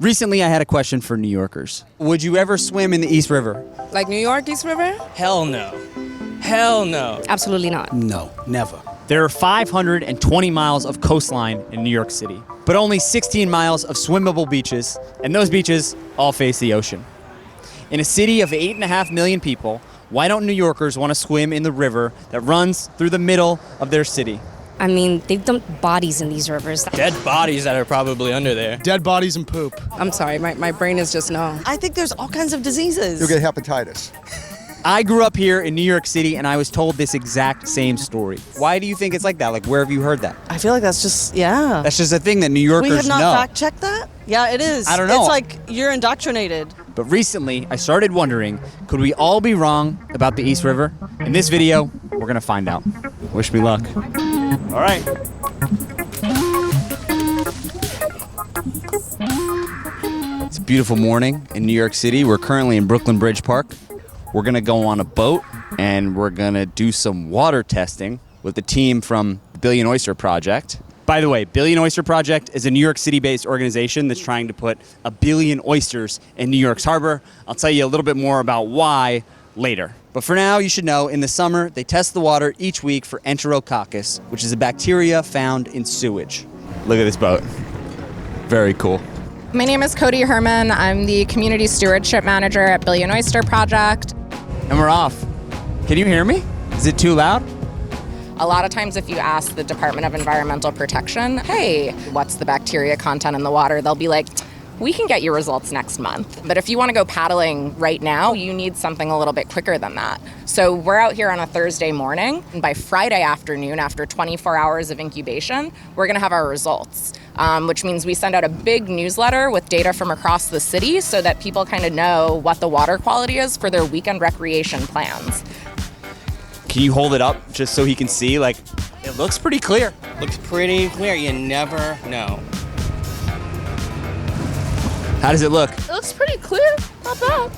Recently, I had a question for New Yorkers. Would you ever swim in the East River? Like New York, East River? Hell no. Hell no. Absolutely not. No, never. There are 520 miles of coastline in New York City, but only 16 miles of swimmable beaches, and those beaches all face the ocean. In a city of 8.5 million people, why don't New Yorkers want to swim in the river that runs through the middle of their city? I mean, they've dumped bodies in these rivers. Dead bodies that are probably under there. Dead bodies and poop. I'm sorry, my brain is just no. I think there's all kinds of diseases. You'll get hepatitis. I grew up here in New York City, and I was told this exact same story. Why do you think it's like that? Like, where have you heard that? I feel like that's just, yeah. That's just a thing that New Yorkers know. We have not fact-checked that? Yeah, it is. I don't know. It's like you're indoctrinated. But recently, I started wondering, could we all be wrong about the East River? In this video, we're going to find out. Wish me luck. All right. It's a beautiful morning in New York City. We're currently in Brooklyn Bridge Park. We're going to go on a boat, and we're going to do some water testing with the team from the Billion Oyster Project. By the way, Billion Oyster Project is a New York City-based organization that's trying to put 1 billion oysters in New York's harbor. I'll tell you a little bit more about why later. But for now, you should know, in the summer, they test the water each week for Enterococcus, which is a bacteria found in sewage. Look at this boat. Very cool. My name is Cody Herman. I'm the Community Stewardship Manager at Billion Oyster Project. And we're off. Can you hear me? Is it too loud? A lot of times if you ask the Department of Environmental Protection, hey, what's the bacteria content in the water? They'll be like, we can get your results next month. But if you want to go paddling right now, you need something a little bit quicker than that. So we're out here on a Thursday morning, and by Friday afternoon, after 24 hours of incubation, we're going to have our results, which means we send out a big newsletter with data from across the city so that people kind of know what the water quality is for their weekend recreation plans. Can you hold it up just so he can see? Like, it looks pretty clear. Looks pretty clear. You never know. How does it look? It looks pretty clear, not bad.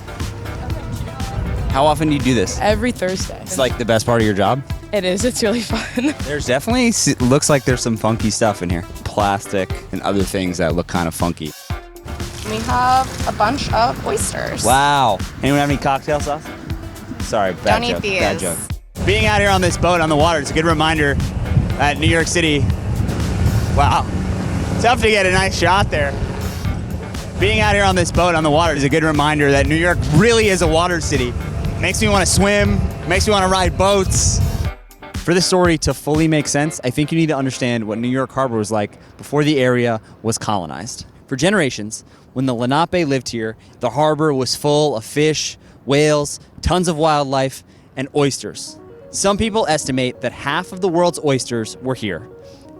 How often do you do this? Every Thursday. It's like the best part of your job? It is, it's really fun. There's definitely, looks like there's some funky stuff in here. Plastic and other things that look kind of funky. We have a bunch of oysters. Wow. Anyone have any cocktail sauce? Sorry, bad Don't joke. eat these. Bad joke. Being out here on this boat on the water is a good reminder that New York City, wow, tough to get a nice shot there. Being out here on this boat on the water is a good reminder that New York really is a water city. Makes me want to swim, makes me want to ride boats. For this story to fully make sense, I think you need to understand what New York Harbor was like before the area was colonized. For generations, when the Lenape lived here, the harbor was full of fish, whales, tons of wildlife, and oysters. Some people estimate that half of the world's oysters were here.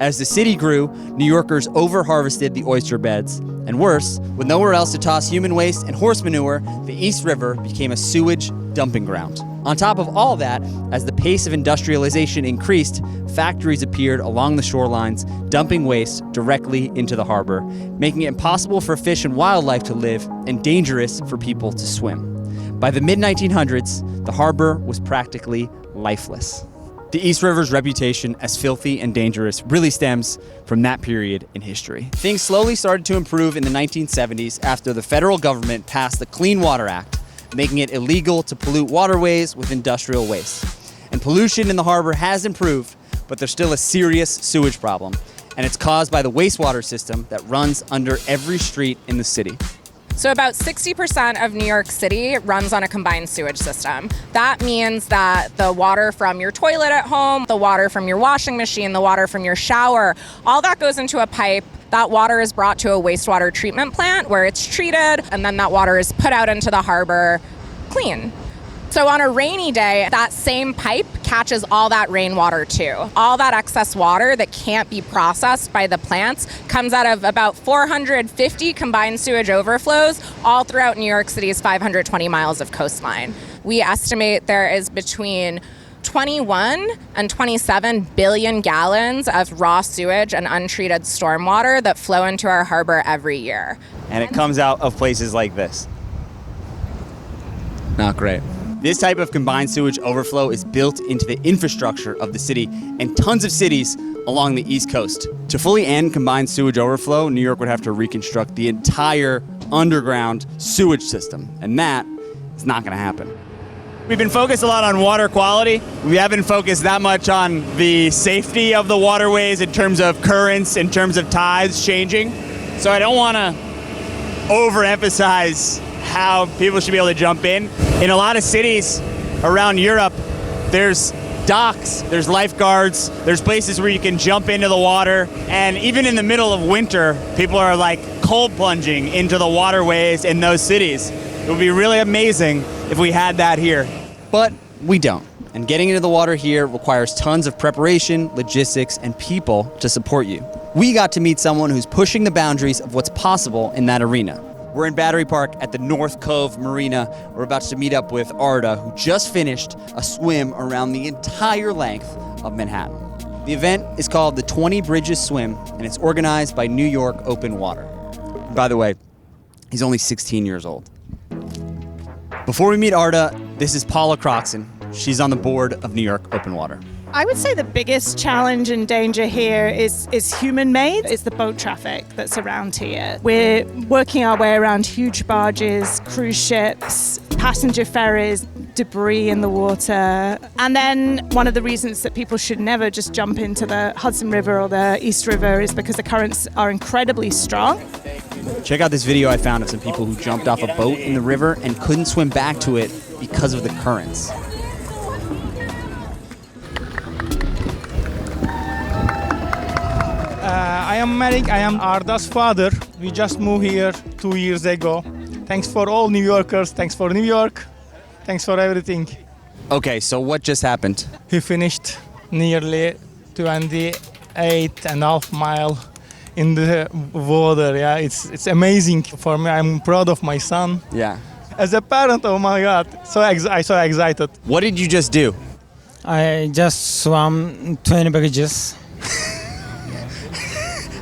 As the city grew, New Yorkers over-harvested the oyster beds. And worse, with nowhere else to toss human waste and horse manure, the East River became a sewage dumping ground. On top of all that, as the pace of industrialization increased, factories appeared along the shorelines, dumping waste directly into the harbor, making it impossible for fish and wildlife to live and dangerous for people to swim. By the mid-1900s, the harbor was practically lifeless. The East River's reputation as filthy and dangerous really stems from that period in history. Things slowly started to improve in the 1970s after the federal government passed the Clean Water Act, making it illegal to pollute waterways with industrial waste. And pollution in the harbor has improved, but there's still a serious sewage problem, and it's caused by the wastewater system that runs under every street in the city. So about 60% of New York City runs on a combined sewage system. That means that the water from your toilet at home, the water from your washing machine, the water from your shower, all that goes into a pipe. That water is brought to a wastewater treatment plant where it's treated, and then that water is put out into the harbor clean. So on a rainy day, that same pipe catches all that rainwater too. All that excess water that can't be processed by the plants comes out of about 450 combined sewage overflows all throughout New York City's 520 miles of coastline. We estimate there is between 21 and 27 billion gallons of raw sewage and untreated stormwater that flow into our harbor every year. And it comes out of places like this. Not great. This type of combined sewage overflow is built into the infrastructure of the city and tons of cities along the East Coast. To fully end combined sewage overflow, New York would have to reconstruct the entire underground sewage system, and that is not going to happen. We've been focused a lot on water quality. We haven't focused that much on the safety of the waterways in terms of currents, in terms of tides changing. So I don't want to overemphasize how people should be able to jump in. In a lot of cities around Europe, there's docks, there's lifeguards, there's places where you can jump into the water, and even in the middle of winter, people are like cold plunging into the waterways in those cities. It would be really amazing if we had that here. But we don't. And getting into the water here requires tons of preparation, logistics, and people to support you. We got to meet someone who's pushing the boundaries of what's possible in that arena. We're in Battery Park at the North Cove Marina. We're about to meet up with Arda, who just finished a swim around the entire length of Manhattan. The event is called the 20 Bridges Swim, and it's organized by New York Open Water. By the way, he's only 16 years old. Before we meet Arda, this is Paula Croxon. She's on the board of New York Open Water. I would say the biggest challenge and danger here is human-made. It's the boat traffic that's around here. We're working our way around huge barges, cruise ships, passenger ferries, debris in the water. And then one of the reasons that people should never just jump into the Hudson River or the East River is because the currents are incredibly strong. Check out this video I found of some people who jumped off a boat in the river and couldn't swim back to it because of the currents. I am Merrick. I am Arda's father. We just moved here 2 years ago. Thanks for all New Yorkers. Thanks for New York. Thanks for everything. Okay, so what just happened? He finished nearly 28.5 miles in the water. Yeah, it's amazing for me. I'm proud of my son. Yeah. As a parent, oh my God, so excited. What did you just do? I just swam 20 bridges.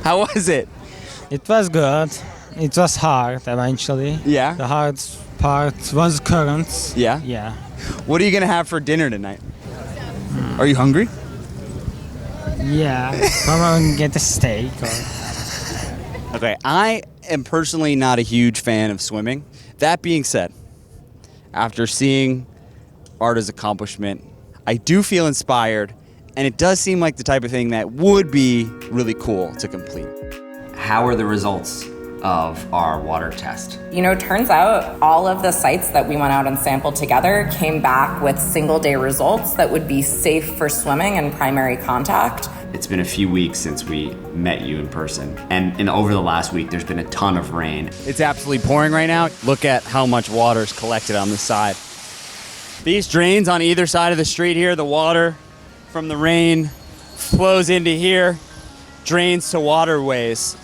How was it? It was good. It was hard eventually. Yeah? The hard part was currents. Yeah? Yeah. What are you going to have for dinner tonight? Are you hungry? Yeah. Probably get a steak. Okay, I am personally not a huge fan of swimming. That being said, after seeing Arda's accomplishment, I do feel inspired, and it does seem like the type of thing that would be really cool to complete. How are the results of our water test? You know, turns out all of the sites that we went out and sampled together came back with single-day results that would be safe for swimming and primary contact. It's been a few weeks since we met you in person, and over the last week there's been a ton of rain. It's absolutely pouring right now. Look at how much water is collected on this side. These drains on either side of the street here, the water from the rain flows into here, drains to waterways.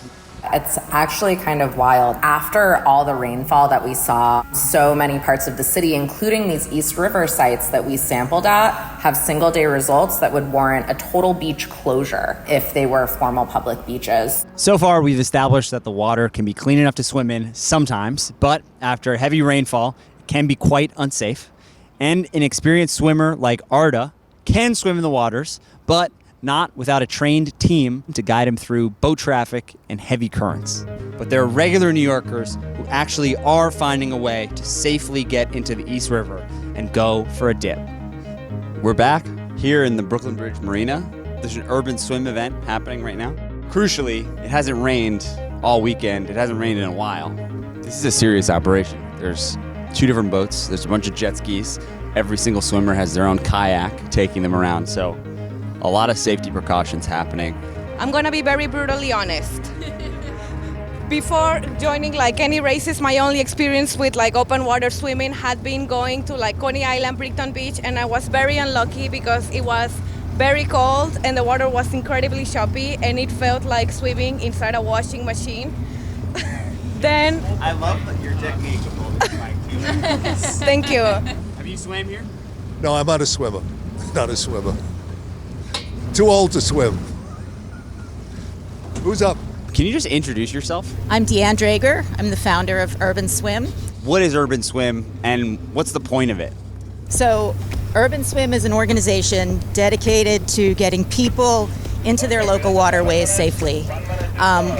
It's actually kind of wild. After all the rainfall that we saw, so many parts of the city, including these East River sites that we sampled at, have single-day results that would warrant a total beach closure if they were formal public beaches. So far, we've established that the water can be clean enough to swim in sometimes, but after heavy rainfall, it can be quite unsafe. And an experienced swimmer like Arda can swim in the waters, but not without a trained team to guide him through boat traffic and heavy currents. But there are regular New Yorkers who actually are finding a way to safely get into the East River and go for a dip. We're back here in the Brooklyn Bridge Marina. There's an urban swim event happening right now. Crucially, it hasn't rained all weekend. It hasn't rained in a while. This is a serious operation. There's 2 different boats. There's a bunch of jet skis. Every single swimmer has their own kayak taking them around. So a lot of safety precautions happening. I'm gonna be very brutally honest. Before joining like any races, my only experience with like open water swimming had been going to like Coney Island, Brighton Beach, and I was very unlucky because it was very cold and the water was incredibly choppy and it felt like swimming inside a washing machine. Then I love your technique of holding the mic. thank you. Have you swam here? No, I'm not a swimmer. Not a swimmer. Too old to swim. Who's up? Can you just introduce yourself? I'm Deanne Drager. I'm the founder of Urban Swim. What is Urban Swim and what's the point of it? So, Urban Swim is an organization dedicated to getting people into their local waterways safely.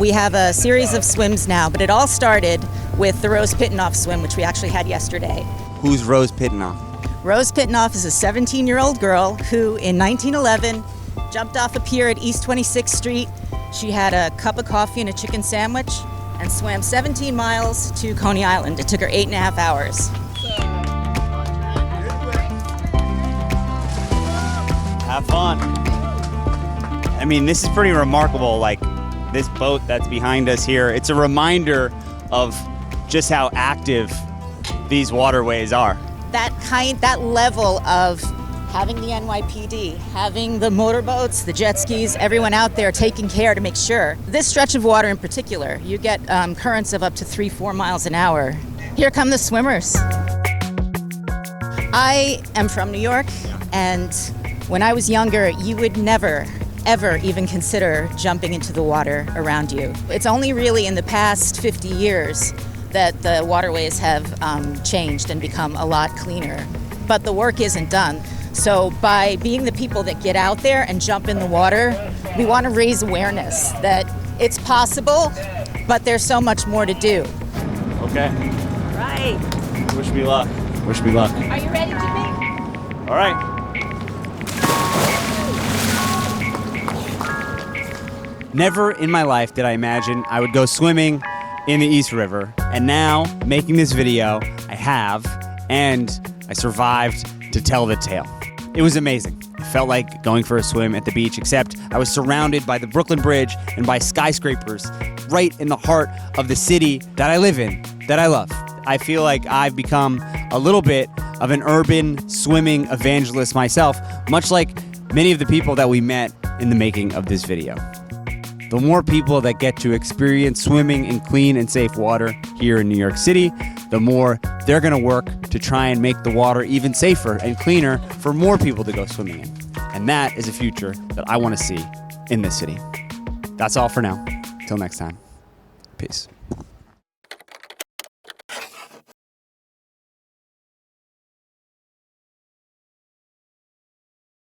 We have a series of swims now, but it all started with the Rose Pitinoff swim, which we actually had yesterday. Who's Rose Pitinoff? Rose Pitinoff is a 17-year-old girl who, in 1911, jumped off a pier at East 26th Street. She had a cup of coffee and a chicken sandwich and swam 17 miles to Coney Island. It took her 8.5 hours. Have fun. I mean, this is pretty remarkable. Like, this boat that's behind us here, it's a reminder of just how active these waterways are. That level of having the NYPD, having the motorboats, the jet skis, everyone out there taking care to make sure. This stretch of water in particular, you get currents of up to 3-4 miles an hour. Here come the swimmers. I am from New York, and when I was younger, you would never, ever even consider jumping into the water around you. It's only really in the past 50 years that the waterways have changed and become a lot cleaner. But the work isn't done. So by being the people that get out there and jump in the water, we want to raise awareness that it's possible, but there's so much more to do. Okay. Right. Wish me luck. Wish me luck. Are you ready, Jimmy? All right. Never in my life did I imagine I would go swimming in the East River. And now, making this video, I have, and I survived to tell the tale. It was amazing. It felt like going for a swim at the beach, except I was surrounded by the Brooklyn Bridge and by skyscrapers right in the heart of the city that I live in, that I love. I feel like I've become a little bit of an urban swimming evangelist myself, much like many of the people that we met in the making of this video. The more people that get to experience swimming in clean and safe water here in New York City, the more they're going to work to try and make the water even safer and cleaner for more people to go swimming in. And that is a future that I want to see in this city. That's all for now. Till next time. Peace.